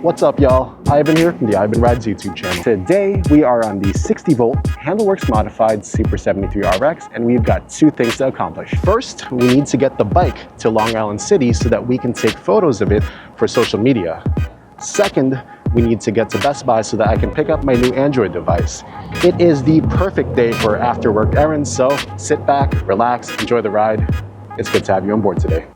What's up, y'all? Ivan here from the Ivan Rides YouTube channel. Today, we are on the 60-volt Handlworks modified Super73 RX, and we've got two things to accomplish. First, we need to get the bike to Long Island City so that we can take photos of it for social media. Second, we need to get to Best Buy so that I can pick up my new Android device. It is the perfect day for after-work errands, so sit back, relax, enjoy the ride. It's good to have you on board today.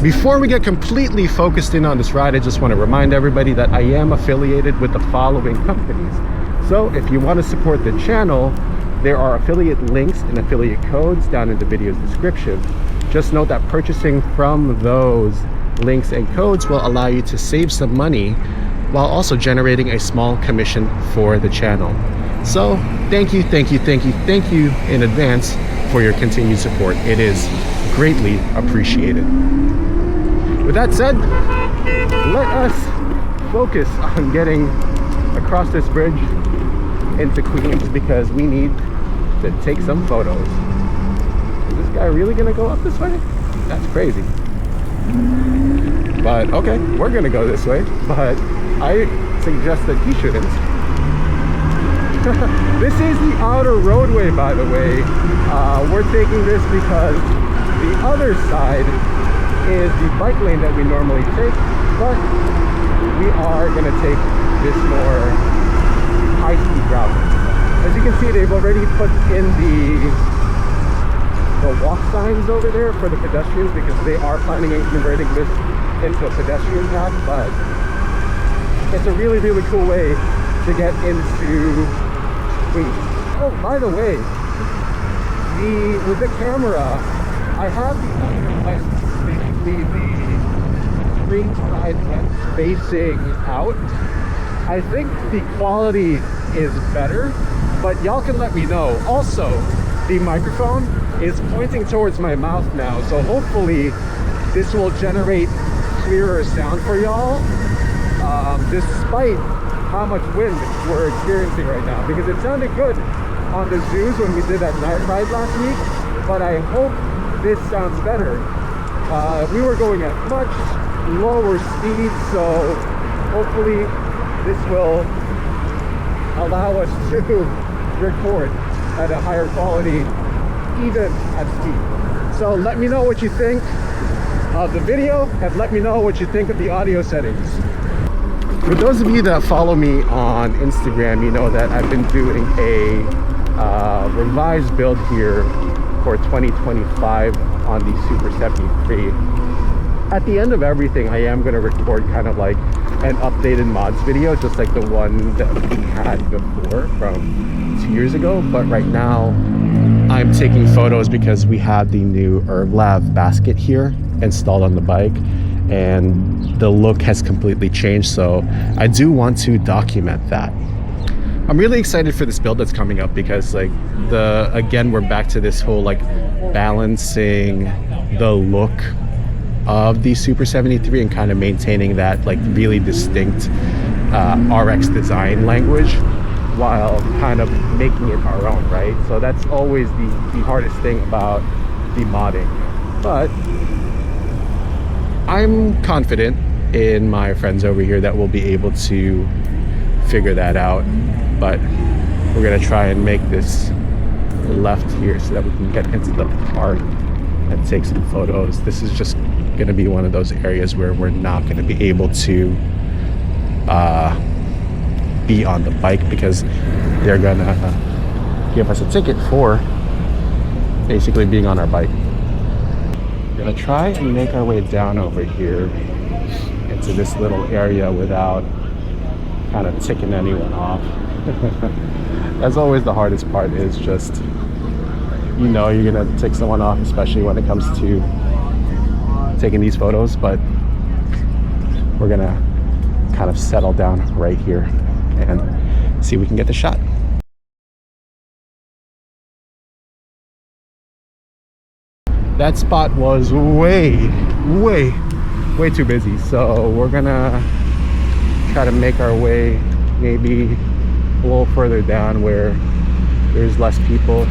Before we get completely focused in on this ride, I just want to remind everybody that I am affiliated with the following companies. So if you want to support the channel, there are affiliate links and affiliate codes down in the video's description. Just note that purchasing from those links and codes will allow you to save some money while also generating a small commission for the channel. So thank you in advance for your continued support. It is greatly appreciated. With that said, let us focus on getting across this bridge into Queens because we need to take some photos. Is this guy really gonna go up this way? That's crazy. But okay, we're gonna go this way, but I suggest that he shouldn't. This is the outer roadway, by the way. We're taking this because the other side is the bike lane that we normally take, but we are going to take this more high-speed route. As you can see, they've already put in the walk signs over there for the pedestrians because they are planning on converting this into a pedestrian path, but it's a really cool way to get into Queens. Oh, by the way, with the camera, I have the screen side facing out. I think the quality is better, but y'all can let me know. Also, the microphone is pointing towards my mouth now, so hopefully this will generate clearer sound for y'all, despite how much wind we're experiencing right now, because it sounded good on the Zooz when we did that night ride last week, but I hope this sounds better. We were going at much lower speed, so hopefully this will allow us to record at a higher quality, even at speed. So let me know what you think of the video, and let me know what you think of the audio settings. For those of you that follow me on Instagram, you know that I've been doing a revised build here for 2025 on the Super73. At the end of everything, I am going to record kind of like an updated mods video, just like the one that we had before from 2 years ago. But right now, I'm taking photos because we have the new IRV Labs basket here installed on the bike, and the look has completely changed. So I do want to document that. I'm really excited for this build that's coming up because again, we're back to this whole like balancing the look of the Super73 and kind of maintaining that like really distinct RX design language while kind of making it our own, right? So that's always the hardest thing about the modding. But I'm confident in my friends over here that we'll be able to figure that out. But we're gonna try and make this left here so that we can get into the park and take some photos. This is just gonna be one of those areas where we're not gonna be able to be on the bike because they're gonna give us a ticket for basically being on our bike. We're gonna try and make our way down over here into this little area without kind of ticking anyone off. That's always the hardest part, is just, you know, you're gonna tick someone off, especially when it comes to taking these photos. But we're gonna kind of settle down right here and see if we can get the shot. That spot was way too busy, so we're gonna try to make our way maybe a little further down where there's less people.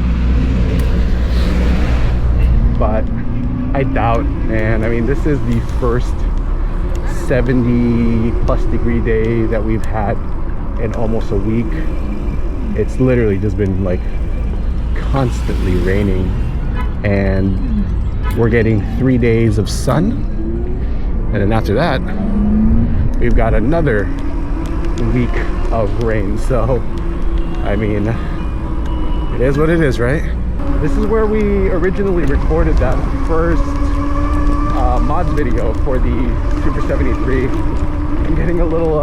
But I doubt, man. I mean, this is the first 70+ degree day that we've had in almost a week. It's literally just been like constantly raining, and we're getting 3 days of sun, and then after that we've got another week of rain. So I mean, it is what it is, right? This is where we originally recorded that first mods video for the Super 73. I'm getting a little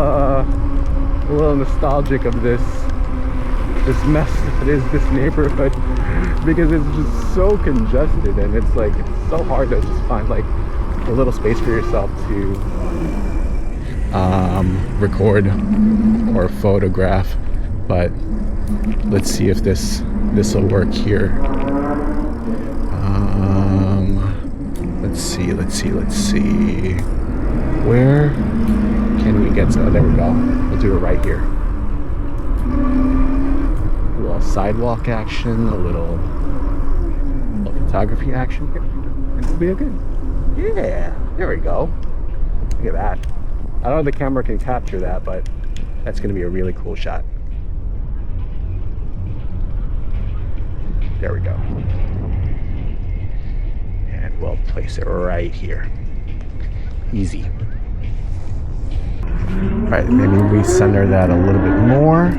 nostalgic of this mess that is this neighborhood, because it's just so congested, and it's like, it's so hard to just find like a little space for yourself to record or photograph. But let's see if this will work here. Let's see. Where can we get to? Oh, there we go. We'll do it right here. A little sidewalk action, a little photography action here. And it'll be a good. Yeah, there we go. Look at that. I don't know if the camera can capture that, but that's going to be a really cool shot. There we go. And we'll place it right here. Easy. All right, maybe recenter that a little bit more.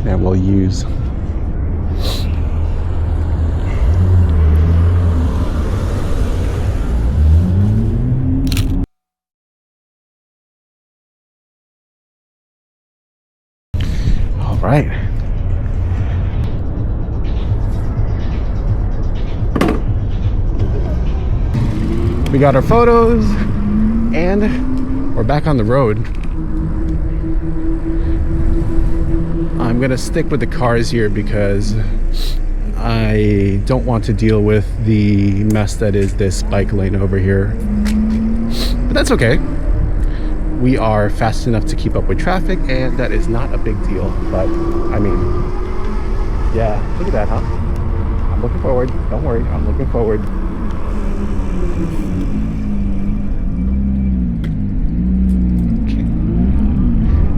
And we'll use all right. We got our photos, and we're back on the road. I'm gonna stick with the cars here because I don't want to deal with the mess that is this bike lane over here. But that's okay. We are fast enough to keep up with traffic, and that is not a big deal. But I mean, yeah, look at that, huh? I'm looking forward. Don't worry, I'm looking forward.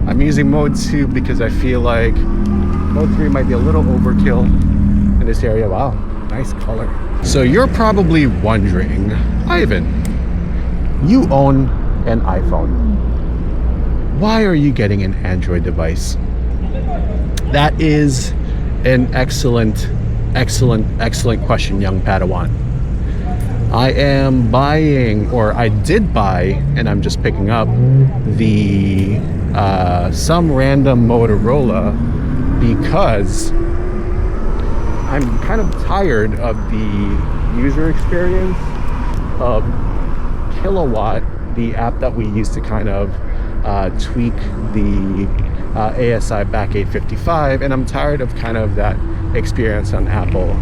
I'm using mode 2 because I feel like mode 3 might be a little overkill in this area. Wow, nice color. So you're probably wondering, Ivan, you own an iPhone. Why are you getting an Android device? That is an excellent question, young Padawan. I am buying, or I did buy, and I'm just picking up the some random Motorola because I'm kind of tired of the user experience of Kilowatt, the app that we use to kind of tweak the ASI back 855, and I'm tired of kind of that experience on Apple.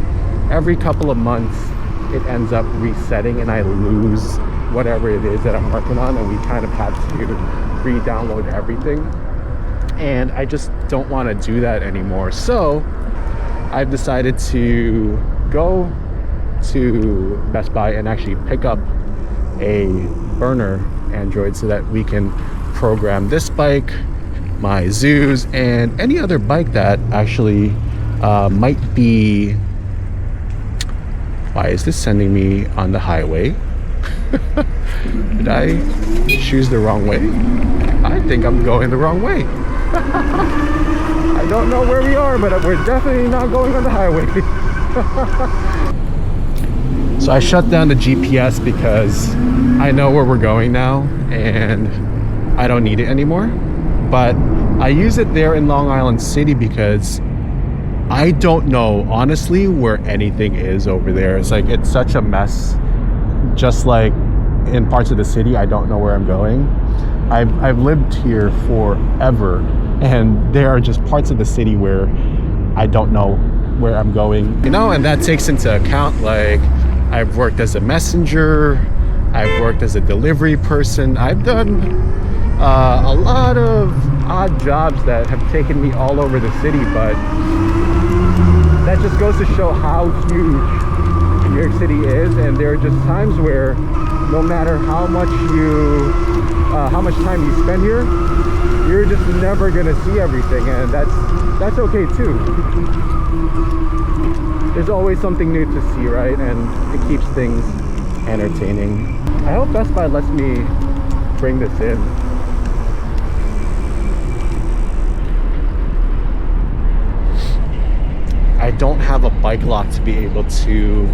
Every couple of months it ends up resetting and I lose whatever it is that I'm working on, and we kind of had to re-download everything, and I just don't want to do that anymore. So I've decided to go to Best Buy and actually pick up a burner Android so that we can program this bike, my Zooz, and any other bike that actually might be. Why is this sending me on the highway? Did I choose the wrong way? I think I'm going the wrong way. I don't know where we are, but we're definitely not going on the highway. So I shut down the GPS because I know where we're going now and I don't need it anymore. But I use it there in Long Island City because I don't know honestly where anything is over there. It's like, it's such a mess. Just like in parts of the city, I don't know where I'm going. I've lived here forever, and there are just parts of the city where I don't know where I'm going, you know. And that takes into account, like, I've worked as a messenger, I've worked as a delivery person, I've done A lot of odd jobs that have taken me all over the city, but that just goes to show how huge New York City is. And there are just times where no matter how much time you spend here, you're just never gonna see everything, and that's okay too. There's always something new to see, right? And it keeps things entertaining. I hope Best Buy lets me bring this in. I don't have a bike lock to be able to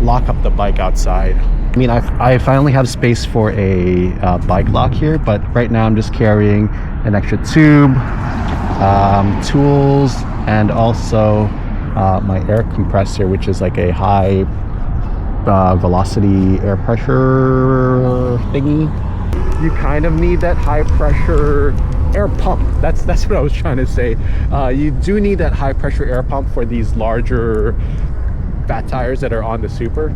lock up the bike outside. I mean, I finally have space for a bike lock here, but right now I'm just carrying an extra tube, tools, and also my air compressor, which is like a high velocity air pressure thingy. You kind of need that high pressure air pump. That's what I was trying to say. You do need that high pressure air pump for these larger fat tires that are on the Super.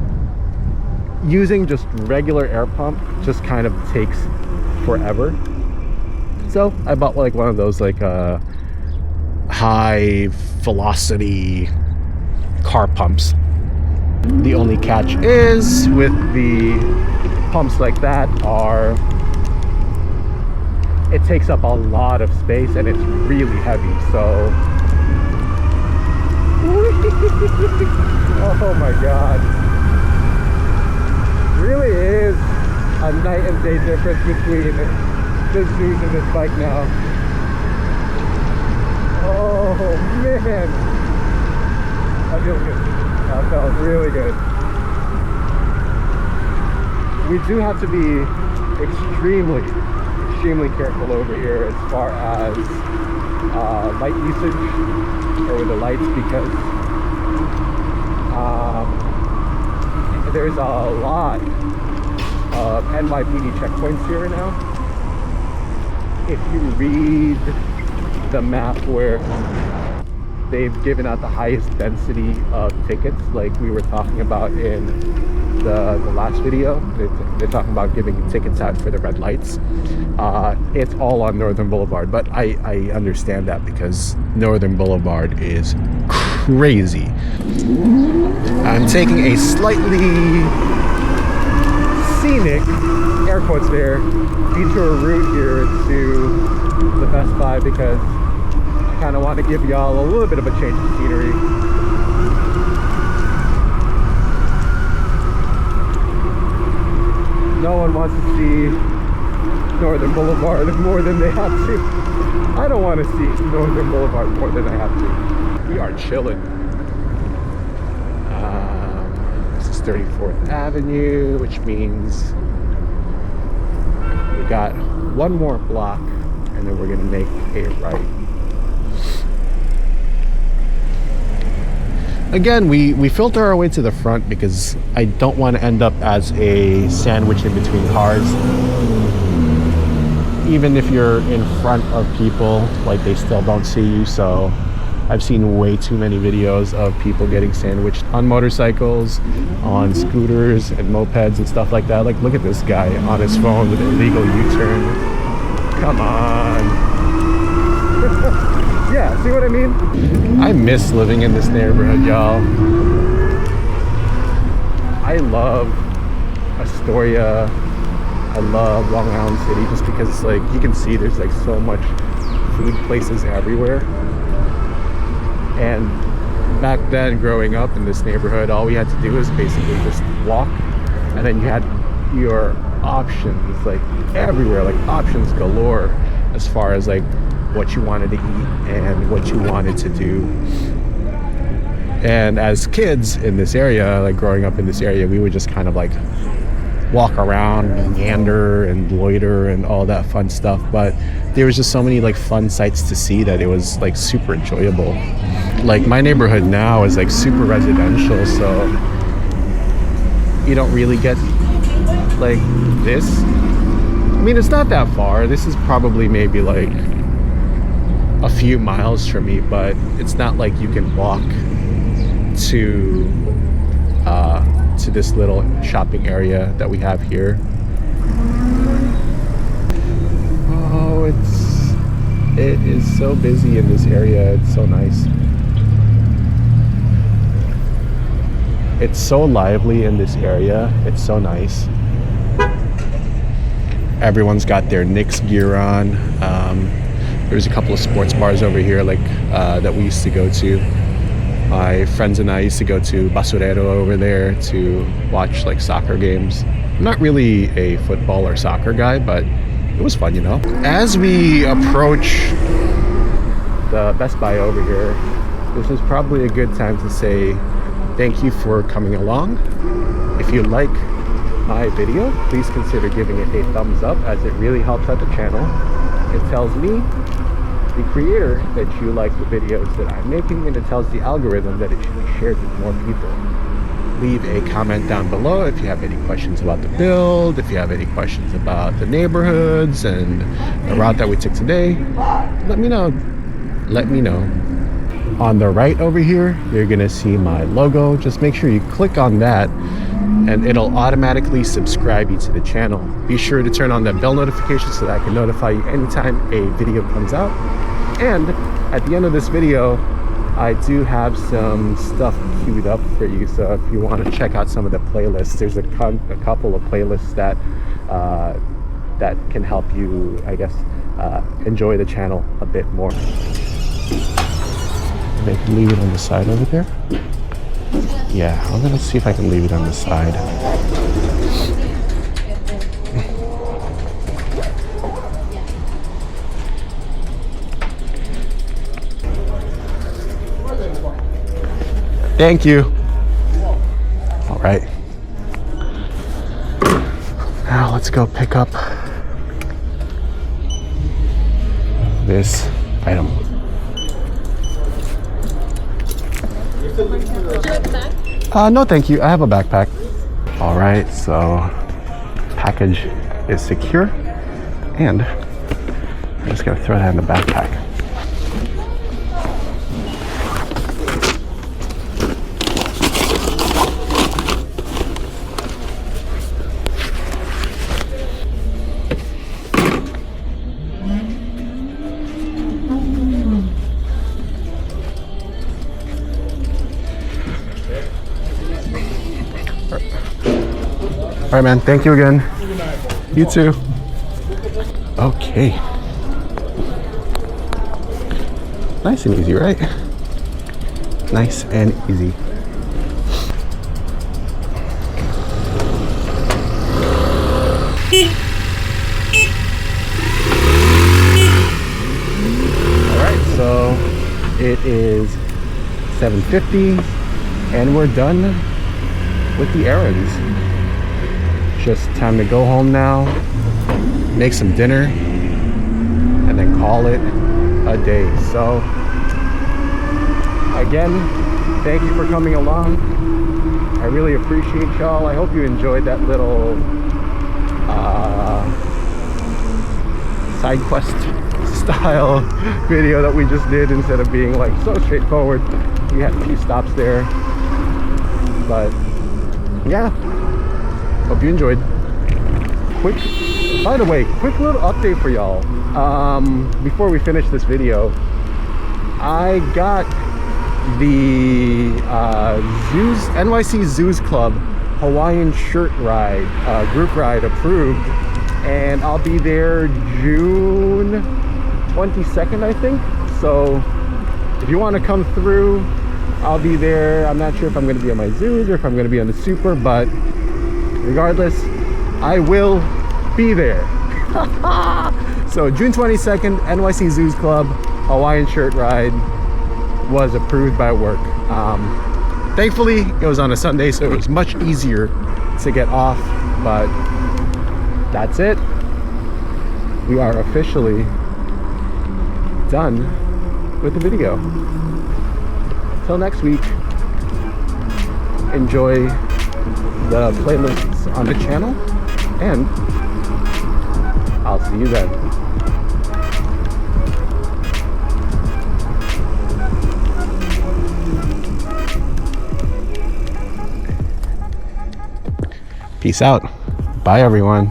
Using just regular air pump just kind of takes forever. So I bought like one of those like high velocity car pumps. The only catch is with the pumps like that are it takes up a lot of space and it's really heavy, so oh my god. Really is a night and day difference between the Zooz and this bike now. Oh man, that feels good. That felt really good. We do have to be extremely careful over here as far as light usage over the lights, because there's a lot of NYPD checkpoints here now. If you read the map where they've given out the highest density of tickets, like we were talking about in the last video, they're talking about giving tickets out for the red lights. It's all on Northern Boulevard, but I understand that because Northern Boulevard is crazy. I'm taking a slightly scenic, air quotes there, detour route here to the Best Buy because I kind of want to give y'all a little bit of a change of scenery. No one wants to see Northern Boulevard more than they have to. I don't want to see Northern Boulevard more than I have to. We are chilling. This is 34th Avenue, which means we got one more block and then we're going to make a right. Again, we filter our way to the front because I don't want to end up as a sandwich in between cars. Even if you're in front of people, like they still don't see you. So I've seen way too many videos of people getting sandwiched on motorcycles, on scooters and mopeds and stuff like that. Like, look at this guy on his phone with an illegal U-turn. Come on. Yeah, see what I mean? I miss living in this neighborhood, y'all. I love Astoria. I love Long Island City just because it's like, you can see there's like so much food places everywhere. And back then, growing up in this neighborhood, all we had to do was basically just walk, and then you had your options like everywhere, like options galore as far as like what you wanted to eat and what you wanted to do. And as kids in this area, like growing up in this area, we would just kind of like walk around, meander and loiter and all that fun stuff. But there was just so many like fun sights to see that it was like super enjoyable. Like my neighborhood now is like super residential, so you don't really get like this. I mean, it's not that far. This is probably maybe like a few miles from me, but it's not like you can walk to this little shopping area that we have here. It is so busy in this area. It's so nice. It's so lively in this area. It's so nice. Everyone's got their Knicks gear on. There's a couple of sports bars over here like that we used to go to. My friends and I used to go to Basurero over there to watch like soccer games. I'm not really a football or soccer guy, but it was fun, you know. As we approach the Best Buy over here, this is probably a good time to say thank you for coming along. If you like my video, please consider giving it a thumbs up, as it really helps out the channel. It tells me, the creator, that you like the videos that I'm making, and it tells the algorithm that it should be shared with more people. Leave a comment down below if you have any questions about the build, if you have any questions about the neighborhoods and the route that we took today. Let me know. Let me know. On the right over here, you're gonna see my logo. Just make sure you click on that and it'll automatically subscribe you to the channel. Be sure to turn on that bell notification so that I can notify you anytime a video comes out. And at the end of this video, I do have some stuff queued up for you. So if you want to check out some of the playlists, there's a couple of playlists that that can help you, I guess, enjoy the channel a bit more. Maybe I can leave it on the side over there. Yeah, I'm gonna see if I can leave it on the side. Thank you. All right. Now let's go pick up this item. No, thank you. I have a backpack. All right, so package is secure, and I'm just gonna throw that in the backpack. All right, man. Thank you again. You too. Okay. Nice and easy, right? Nice and easy. All right, so it is 7:50 and we're done with the errands. Just time to go home now, make some dinner, and then call it a day. So again, thank you for coming along. I really appreciate y'all. I hope you enjoyed that little side quest style video that we just did, instead of being like so straightforward. We had a few stops there, but yeah, hope you enjoyed. By the way, quick little update for y'all. Before we finish this video, I got the Zooz, NYC Zooz Club Hawaiian shirt ride, group ride approved, and I'll be there June 22nd, I think. So if you want to come through, I'll be there. I'm not sure if I'm going to be on my Zooz or if I'm going to be on the Super, but regardless, I will be there. So June 22nd, NYC Zooz Club Hawaiian shirt ride was approved by work. Thankfully, it was on a Sunday, so it was much easier to get off, but that's it. We are officially done with the video. Till next week, enjoy the playlists on the channel, and I'll see you then. Peace out. Bye, everyone.